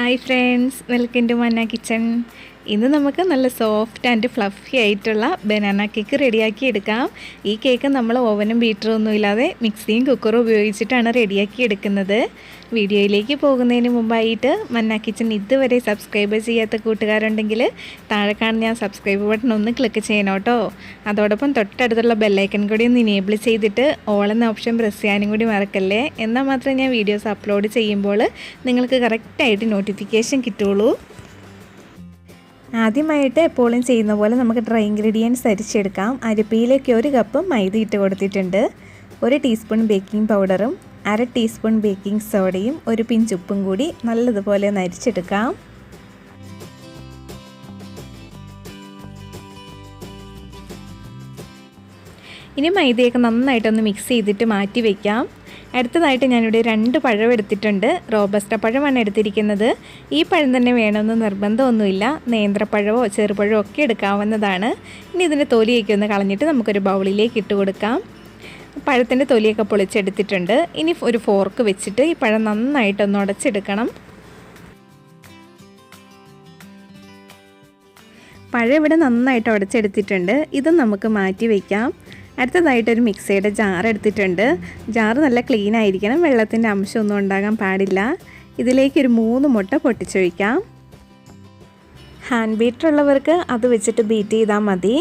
Hi friends, welcome to മന്ന kitchen. ഇന്ന് നമുക്ക് നല്ല സോഫ്റ്റ് ആൻഡ് ഫ്ലഫി ആയിട്ടുള്ള ബനാന കേക്ക് റെഡിയാക്കി എടുക്കാം. ഈ കേക്ക് നമ്മൾ ഓവനും ബീറ്ററും ഒന്നും ഇല്ലാതെ മിക്സിയും കുക്കറും ഉപയോഗിച്ചിട്ടാണ് റെഡിയാക്കി എടുക്കുന്നത്. വീഡിയോയിലേക്ക് പോകുന്നതിന് മുമ്പായിട്ട് മന്ന കിച്ചൺ ഇതുവരെ സബ്സ്ക്രൈബ് ചെയ്യാത്ത കൂട്ടുകാരുണ്ടെങ്കിൽ താഴെ കാണുന്ന സബ്സ്ക്രൈബ് ബട്ടൺ ഒന്ന് ക്ലിക്ക് ചെയ്യണം കേട്ടോ. അതോടൊപ്പം തൊട്ടടുത്തുള്ള ബെല്ലൈക്കൺ കൂടി ഒന്ന് ഇനേബിൾ ചെയ്തിട്ട് ഓൾ എന്ന ഓപ്ഷൻ പ്രസ് ചെയ്യാനും കൂടി മറക്കല്ലേ. എന്നാൽ മാത്രമേ ഞാൻ വീഡിയോസ് അപ്ലോഡ് ചെയ്യുമ്പോൾ നിങ്ങൾക്ക് കറക്റ്റായിട്ട് നോട്ടിഫിക്കേഷൻ കിട്ടുള്ളൂ. ആദ്യമായിട്ട് എപ്പോഴും ചെയ്യുന്ന പോലെ നമുക്ക് ഡ്രൈ ഇൻഗ്രീഡിയൻസ് അരിച്ചെടുക്കാം. അരിപ്പയിലേക്ക് 1 കപ്പ് മൈദ ഇട്ട് കൊടുത്തിട്ടുണ്ട്. 1 ടീസ്പൂൺ ബേക്കിംഗ് പൗഡറും 1/2 ടീസ്പൂൺ ബേക്കിംഗ് സോഡയും 1 പിഞ്ച് ഉപ്പും കൂടി നല്ലതുപോലെ ഒന്ന് അരിച്ചെടുക്കാം. ഇനി മൈദയൊക്കെ നന്നായിട്ടൊന്ന് മിക്സ് ചെയ്തിട്ട് മാറ്റി വയ്ക്കാം. അടുത്തതായിട്ട് ഞാനിവിടെ 2 പഴം എടുത്തിട്ടുണ്ട്. റോബസ്റ്റ പഴമാണ് എടുത്തിരിക്കുന്നത്. ഈ പഴം തന്നെ വേണമെന്ന് നിർബന്ധമൊന്നുമില്ല. നേന്ത്രപ്പഴമോ ചെറുപഴമോ ഒക്കെ എടുക്കാവുന്നതാണ്. ഇനി ഇതിൻ്റെ തൊലിയൊക്കെ ഒന്ന് കളഞ്ഞിട്ട് നമുക്കൊരു ബൗളിലേക്ക് ഇട്ട് കൊടുക്കാം. പഴത്തിൻ്റെ തൊലിയൊക്കെ പൊളിച്ചെടുത്തിട്ടുണ്ട്. ഇനി ഒരു ഫോർക്ക് വെച്ചിട്ട് ഈ പഴം നന്നായിട്ടൊന്ന് ഉടച്ചെടുക്കണം. പഴം ഇവിടെ നന്നായിട്ട് ഉടച്ചെടുത്തിട്ടുണ്ട്. ഇത് നമുക്ക് മാറ്റി വയ്ക്കാം. അടുത്തതായിട്ടൊരു മിക്സിയുടെ ജാർ എടുത്തിട്ടുണ്ട്. ജാർ നല്ല ക്ലീൻ ആയിരിക്കണം, വെള്ളത്തിൻ്റെ അംശമൊന്നും ഉണ്ടാകാൻ പാടില്ല. ഇതിലേക്കൊരു 3 മുട്ട പൊട്ടിച്ചൊഴിക്കാം. ഹാൻഡ് ബീറ്റർ ഉള്ളവർക്ക് അത് വെച്ചിട്ട് ബീറ്റ് ചെയ്താൽ മതി.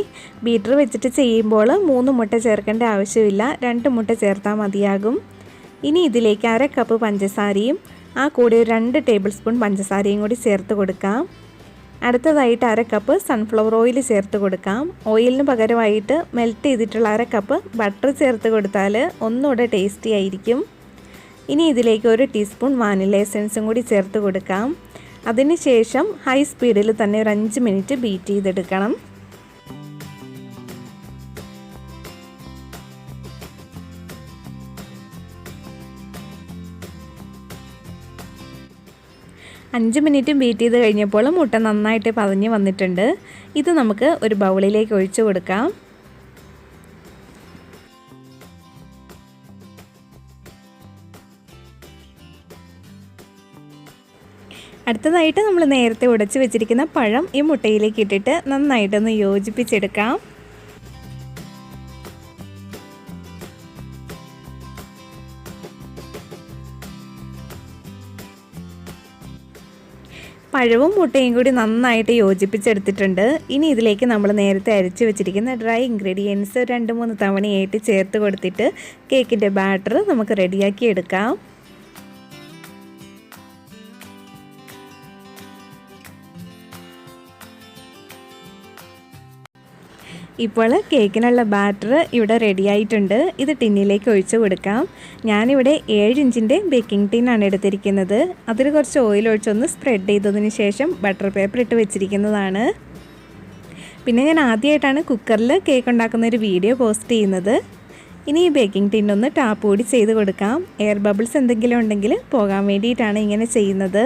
ബീറ്റർ വെച്ചിട്ട് ചെയ്യുമ്പോൾ 3 മുട്ട ചേർക്കേണ്ട ആവശ്യമില്ല, 2 മുട്ട ചേർത്താൽ മതിയാകും. ഇനി ഇതിലേക്ക് 1/2 കപ്പ് പഞ്ചസാരയും കൂടെ 2 ടേബിൾ സ്പൂൺ പഞ്ചസാരയും കൂടി ചേർത്ത് കൊടുക്കാം. അടുത്തതായിട്ട് 1/2 കപ്പ് സൺഫ്ലവർ ഓയിൽ ചേർത്ത് കൊടുക്കാം. ഓയിലിന് പകരമായിട്ട് മെൽറ്റ് ചെയ്തിട്ടുള്ള 1/2 കപ്പ് ബട്ടർ ചേർത്ത് കൊടുത്താൽ ഒന്നുകൂടെ ടേസ്റ്റി ആയിരിക്കും. ഇനി ഇതിലേക്ക് 1 ടീസ്പൂൺ വാനില എസൻസും കൂടി ചേർത്ത് കൊടുക്കാം. അതിനുശേഷം ഹൈ സ്പീഡിൽ തന്നെ ഒരു 5 മിനിറ്റ് ബീറ്റ് ചെയ്തെടുക്കണം. അഞ്ച് മിനിറ്റ് ബീറ്റ് ചെയ്ത് കഴിഞ്ഞപ്പോൾ മുട്ട നന്നായിട്ട് പതഞ്ഞ് വന്നിട്ടുണ്ട്. ഇത് നമുക്ക് ഒരു ബൗളിലേക്ക് ഒഴിച്ചു കൊടുക്കാം. അടുത്തതായിട്ട് നമ്മൾ നേരത്തെ ഉടച്ച് വെച്ചിരിക്കുന്ന പഴം ഈ മുട്ടയിലേക്ക് ഇട്ടിട്ട് നന്നായിട്ടൊന്ന് യോജിപ്പിച്ചെടുക്കാം. പഴവും മുട്ടയും കൂടി നന്നായിട്ട് യോജിപ്പിച്ചെടുത്തിട്ടുണ്ട്. ഇനി ഇതിലേക്ക് നമ്മൾ നേരത്തെ അരിച്ച് വെച്ചിരിക്കുന്ന ഡ്രൈ ഇൻഗ്രീഡിയൻസ് 2-3 തവണയായിട്ട് ചേർത്ത് കൊടുത്തിട്ട് കേക്കിൻ്റെ ബാറ്റർ നമുക്ക് റെഡിയാക്കി എടുക്കാം. ഇപ്പോൾ കേക്കിനുള്ള ബാറ്റർ ഇവിടെ റെഡി ആയിട്ടുണ്ട്. ഇത് ടിന്നിലേക്ക് ഒഴിച്ച് കൊടുക്കാം. ഞാനിവിടെ 7 ഇഞ്ചിൻ്റെ ബേക്കിംഗ് ടിന്നാണ് എടുത്തിരിക്കുന്നത്. അതിൽ കുറച്ച് ഓയിൽ ഒഴിച്ചൊന്ന് സ്പ്രെഡ് ചെയ്തതിന് ശേഷം ബട്ടർ പേപ്പർ ഇട്ട് വെച്ചിരിക്കുന്നതാണ്. പിന്നെ ഞാൻ ആദ്യമായിട്ടാണ് കുക്കറിൽ കേക്ക് ഉണ്ടാക്കുന്ന ഒരു വീഡിയോ പോസ്റ്റ് ചെയ്യുന്നത്. ഇനി ഈ ബേക്കിംഗ് ടിന്നൊന്ന് ടാപ്പ് കൂടി ചെയ്ത് കൊടുക്കാം. എയർ ബബിൾസ് എന്തെങ്കിലും ഉണ്ടെങ്കിൽ പോകാൻ വേണ്ടിയിട്ടാണ് ഇങ്ങനെ ചെയ്യുന്നത്.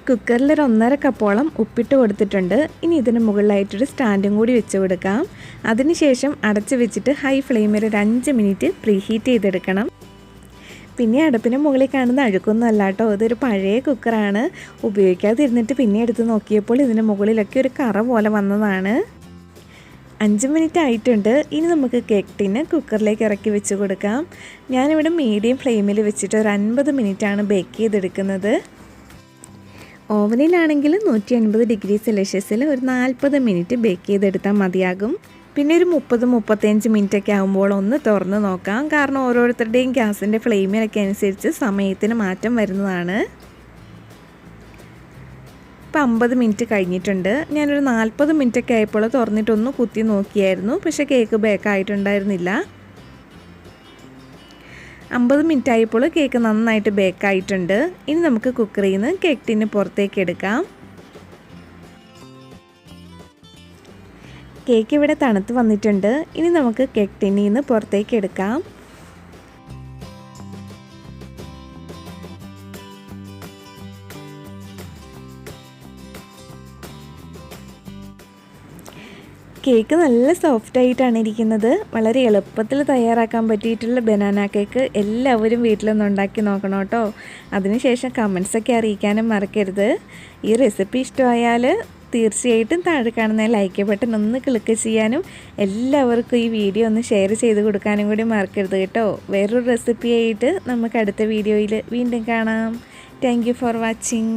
കുക്കറിൽ 1.5 കപ്പോളം ഉപ്പിട്ട് കൊടുത്തിട്ടുണ്ട്. ഇനി ഇതിന് മുകളിലായിട്ടൊരു സ്റ്റാൻഡും കൂടി വെച്ച് കൊടുക്കാം. അതിനുശേഷം അടച്ച് വെച്ചിട്ട് ഹൈ ഫ്ലെയിമിൽ ഒരു 5 മിനിറ്റ് പ്രീ ഹീറ്റ് ചെയ്തെടുക്കണം. പിന്നെ അടുപ്പിന് മുകളിൽ കാണുന്ന അഴുക്കൊന്നും അല്ല കേട്ടോ, ഇതൊരു പഴയ കുക്കറാണ്. ഉപയോഗിക്കാതിരുന്നിട്ട് പിന്നെ എടുത്ത് നോക്കിയപ്പോൾ ഇതിന് മുകളിലൊക്കെ ഒരു കറ പോലെ വന്നതാണ്. 5 മിനിറ്റ് ആയിട്ടുണ്ട്. ഇനി നമുക്ക് കേക്ക് ടിന്ന് കുക്കറിലേക്ക് ഇറക്കി വെച്ച് കൊടുക്കാം. ഞാനിവിടെ മീഡിയം ഫ്ലെയിമിൽ വെച്ചിട്ട് ഒരു 50 മിനിറ്റാണ് ബേക്ക് ചെയ്തെടുക്കുന്നത്. ഓവനിലാണെങ്കിൽ 150 ഡിഗ്രി സെൽഷ്യസിൽ ഒരു 40 മിനിറ്റ് ബേക്ക് ചെയ്തെടുത്താൽ മതിയാകും. പിന്നെ ഒരു 30-35 മിനിറ്റൊക്കെ ആകുമ്പോൾ ഒന്ന് തുറന്ന് നോക്കാം. കാരണം ഓരോരുത്തരുടെയും ഗ്യാസിൻ്റെ ഫ്ലെയിമിനൊക്കെ അനുസരിച്ച് സമയത്തിന് മാറ്റം വരുന്നതാണ്. ഇപ്പോൾ 50 മിനിറ്റ് കഴിഞ്ഞിട്ടുണ്ട്. ഞാനൊരു 40 മിനിറ്റൊക്കെ ആയപ്പോൾ തുറന്നിട്ടൊന്ന് കുത്തി നോക്കിയായിരുന്നു, പക്ഷേ കേക്ക് ബേക്കായിട്ടുണ്ടായിരുന്നില്ല. 50 മിനിറ്റ് ആയപ്പോൾ കേക്ക് നന്നായിട്ട് ബേക്കായിട്ടുണ്ട്. ഇനി നമുക്ക് കുക്കറിൽ നിന്ന് കേക്ക് ടിന്ന് പുറത്തേക്ക് എടുക്കാം. കേക്ക് ഇവിടെ തണുത്ത് വന്നിട്ടുണ്ട്. ഇനി നമുക്ക് കേക്ക് ടിന്നിൽ നിന്ന് പുറത്തേക്ക് എടുക്കാം. കേക്ക് നല്ല സോഫ്റ്റ് ആയിട്ടാണ് ഇരിക്കുന്നത്. വളരെ എളുപ്പത്തിൽ തയ്യാറാക്കാൻ പറ്റിയിട്ടുള്ള ബനാന കേക്ക് എല്ലാവരും വീട്ടിലൊന്ന് ഉണ്ടാക്കി നോക്കണം കേട്ടോ. അതിനുശേഷം കമൻസൊക്കെ അറിയിക്കാനും മറക്കരുത്. ഈ റെസിപ്പി ഇഷ്ടമായാൽ തീർച്ചയായിട്ടും താഴെ കാണുന്ന ലൈക്ക് ബട്ടൺ ഒന്ന് ക്ലിക്ക് ചെയ്യാനും എല്ലാവർക്കും ഈ വീഡിയോ ഒന്ന് ഷെയർ ചെയ്ത് കൊടുക്കാനും കൂടി മറക്കരുത് കേട്ടോ. വേറൊരു റെസിപ്പിയായിട്ട് നമുക്ക് അടുത്ത വീഡിയോയിൽ വീണ്ടും കാണാം. Thank you for watching.